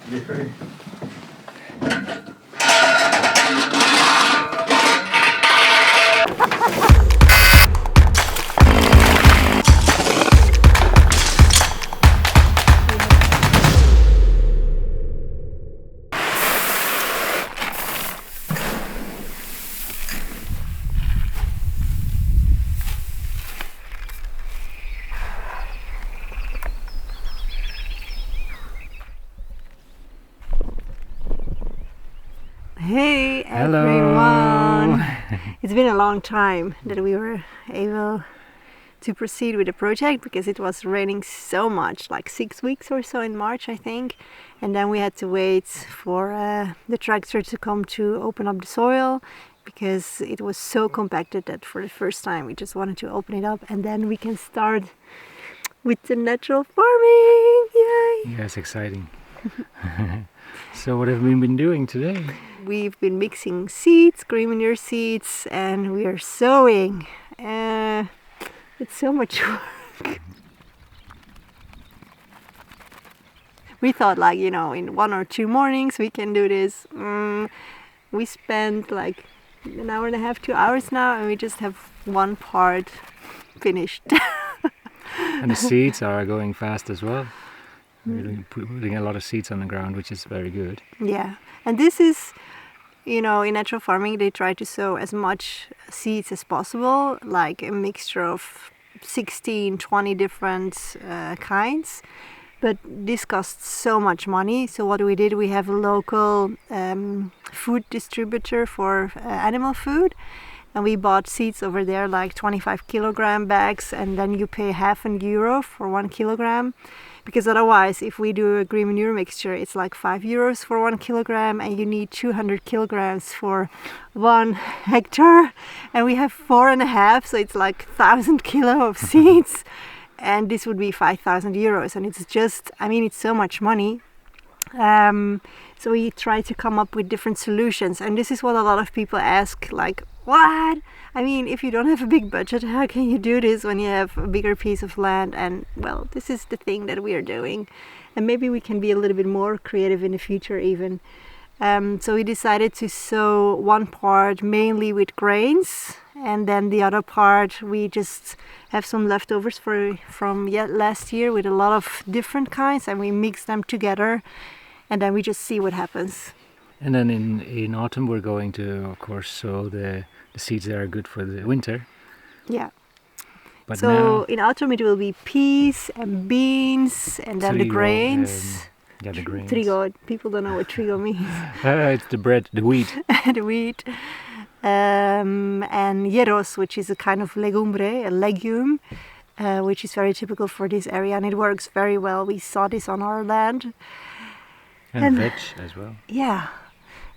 Hey Hello. everyone! It's been a long time that we were able to proceed with the project because it was raining so much, like 6 weeks or so in March I think, and then we had to wait for the tractor to come to open up the soil because it was so compacted that for the first time we just wanted to open it up and then we can start with the natural farming! Yay! Yeah, it's exciting. So what have we been doing today? We've been mixing seeds, green manure seeds, and we are sowing. It's so much work. We thought in 1 or 2 mornings we can do this. We spent like an hour and a half, 2 hours now, and we just have one part finished. And the seeds are going fast as well. We're putting a lot of seeds on the ground, which is very good. Yeah, and this is, in natural farming they try to sow as much seeds as possible, like a mixture of 16, 20 different kinds. But this costs so much money. So what we did, we have a local food distributor for animal food. And we bought seeds over there, like 25 kilogram bags, and then you pay €0.50 for 1 kilogram. Because otherwise, if we do a green manure mixture, it's like €5 for 1 kilogram, and you need 200 kilograms for 1 hectare. And we have 4.5, so it's like 1,000 kilo of seeds. And this would be €5,000. And it's just, it's so much money. So we try to come up with different solutions. And this is what a lot of people ask, like, what? If you don't have a big budget, how can you do this when you have a bigger piece of land? And well, this is the thing that we are doing. And maybe we can be a little bit more creative in the future even. So we decided to sow one part mainly with grains. And then the other part, we just have some leftovers from last year with a lot of different kinds. And we mix them together. And then we just see what happens. And then in autumn we're going to, of course, sow the seeds that are good for the winter. Yeah. But so now, in autumn it will be peas and beans and then the grains. The grains. Trigo. People don't know what trigo means. It's the bread, the wheat. The wheat. And hierros, which is a kind of legumbre, a legume, which is very typical for this area, and it works very well. We saw this on our land. And veg as well. Yeah.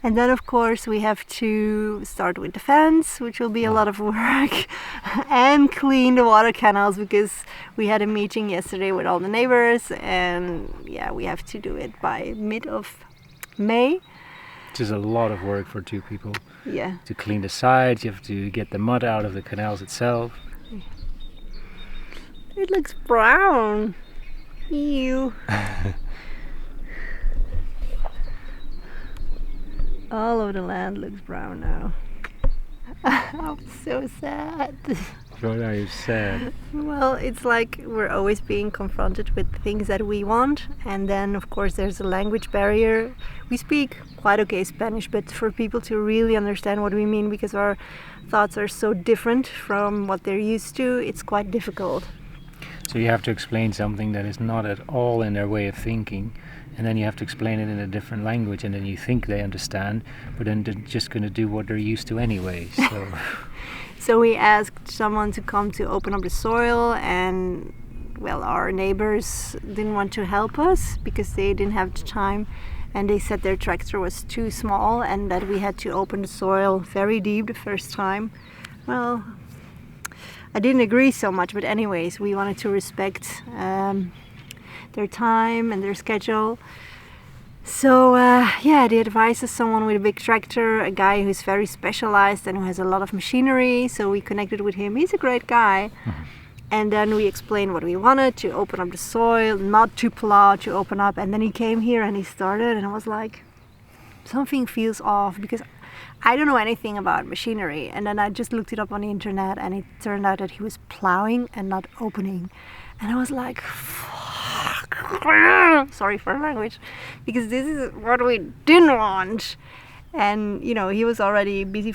And then, of course, we have to start with the fence, which will be a lot of work, and clean the water canals, because we had a meeting yesterday with all the neighbors, and we have to do it by mid of May. Which is a lot of work for 2 people. Yeah. To clean the sides, you have to get the mud out of the canals itself. It looks brown. Ew. All of the land looks brown now. I'm so sad. What are you sad? Well, it's like we're always being confronted with things that we want, and then of course there's a language barrier. We speak quite okay Spanish, but for people to really understand what we mean, because our thoughts are so different from what they're used to, it's quite difficult. So you have to explain something that is not at all in their way of thinking, and then you have to explain it in a different language, and then you think they understand, but then they're just going to do what they're used to anyway. So we asked someone to come to open up the soil, and well, our neighbors didn't want to help us because they didn't have the time, and they said their tractor was too small and that we had to open the soil very deep the first time. Well, I didn't agree so much, but anyways, we wanted to respect their time and their schedule. So they advised us someone with a big tractor, a guy who's very specialized and who has a lot of machinery. So we connected with him. He's a great guy. And then we explained what we wanted, to open up the soil, not to plow, to open up. And then he came here and he started, and I was like, something feels off, because I don't know anything about machinery. And then I just looked it up on the internet, and it turned out that he was plowing and not opening. And I was like, fuck. Sorry for the language, because this is what we didn't want. And you know, he was already busy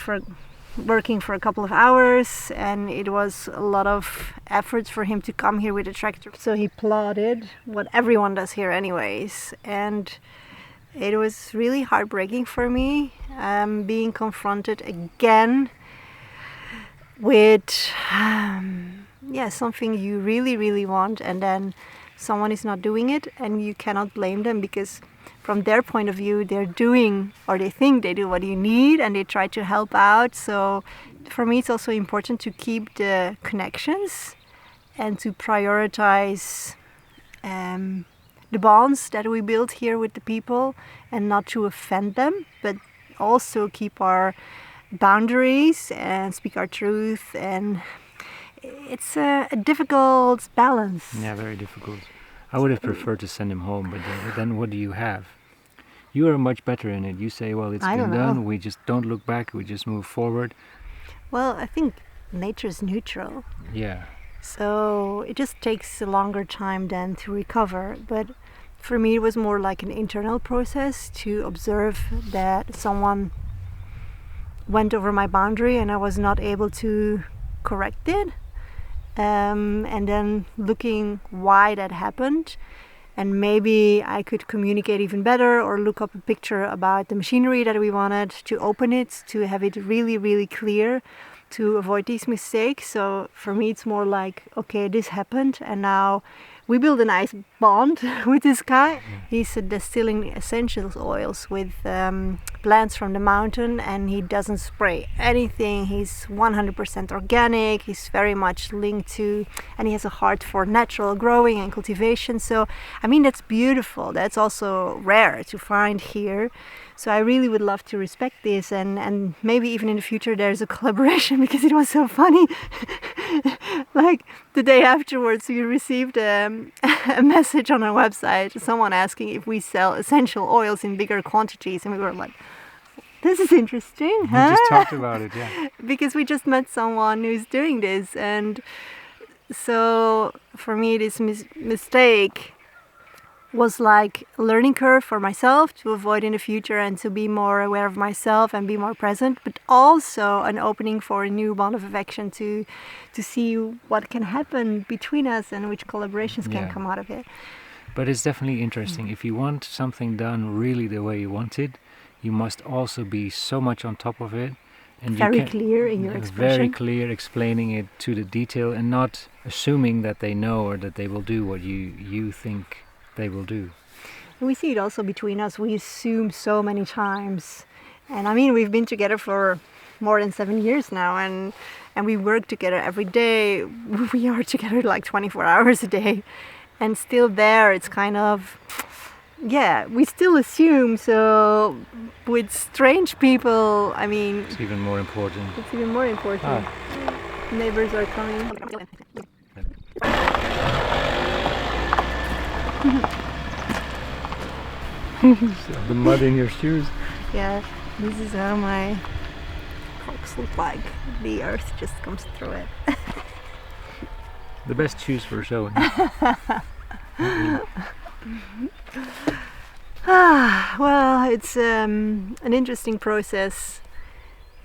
working for a couple of hours, and it was a lot of efforts for him to come here with a tractor. So he plowed what everyone does here anyways, and it was really heartbreaking for me, being confronted again with something you really, really want, and then someone is not doing it, and you cannot blame them, because from their point of view, they're doing, or they think they do what you need, and they try to help out. So for me, it's also important to keep the connections and to prioritize the bonds that we build here with the people, and not to offend them, but also keep our boundaries and speak our truth. And it's a difficult balance. Yeah, very difficult. I would have preferred to send him home, but then what do you have? You are much better in it. You say, well, it's been done, we just don't look back, we just move forward. Well, I think nature is neutral. Yeah. So it just takes a longer time than to recover. But for me, it was more like an internal process to observe that someone went over my boundary and I was not able to correct it. And then looking why that happened, and maybe I could communicate even better, or look up a picture about the machinery that we wanted, to open it, to have it really, really clear, to avoid these mistakes. So for me, it's more like, okay, this happened, and now we build a nice bond with this guy. He's distilling essential oils with plants from the mountain, and he doesn't spray anything. He's 100% organic. He's very much linked to, and he has a heart for natural growing and cultivation. So, I mean, that's beautiful. That's also rare to find here. So I really would love to respect this, and maybe even in the future there's a collaboration, because it was so funny. Like the day afterwards, we received a message on our website, someone asking if we sell essential oils in bigger quantities, and we were like, this is interesting, huh? We just talked about it, yeah. Because we just met someone who's doing this, and so for me this mistake was like a learning curve for myself to avoid in the future, and to be more aware of myself and be more present, but also an opening for a new bond of affection to see what can happen between us and which collaborations can come out of it. But it's definitely interesting. If you want something done really the way you want it, you must also be so much on top of it. And very clear in your expression. Very clear, explaining it to the detail, and not assuming that they know or that they will do what you think they will do. And we see it also between us. We assume so many times. And I mean, we've been together for more than 7 years now, and we work together every day. We are together like 24 hours a day. And still there, it's kind of, we still assume. So with strange people, I mean, it's even more important. It's even more important. Neighbors are coming. The mud in your shoes. Yeah, this is how my Crocs look like. The earth just comes through it. The best shoes for sowing. Well, it's an interesting process.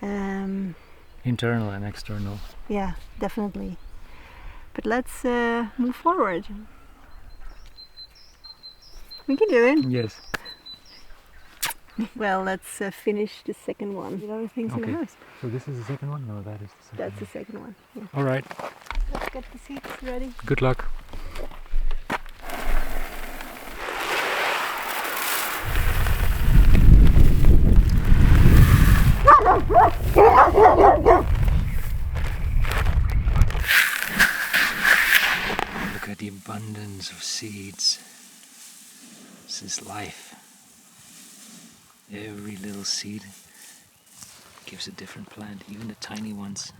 Internal and external. Yeah, definitely. But let's move forward. We can do it. Yes. Well, let's finish the second one. The other things in the house. So this is the second one? No, that is the second That's the second one. Yeah. All right. Let's get the seats ready. Good luck. Look at the abundance of seeds. This is life. Every little seed gives a different plant, even the tiny ones.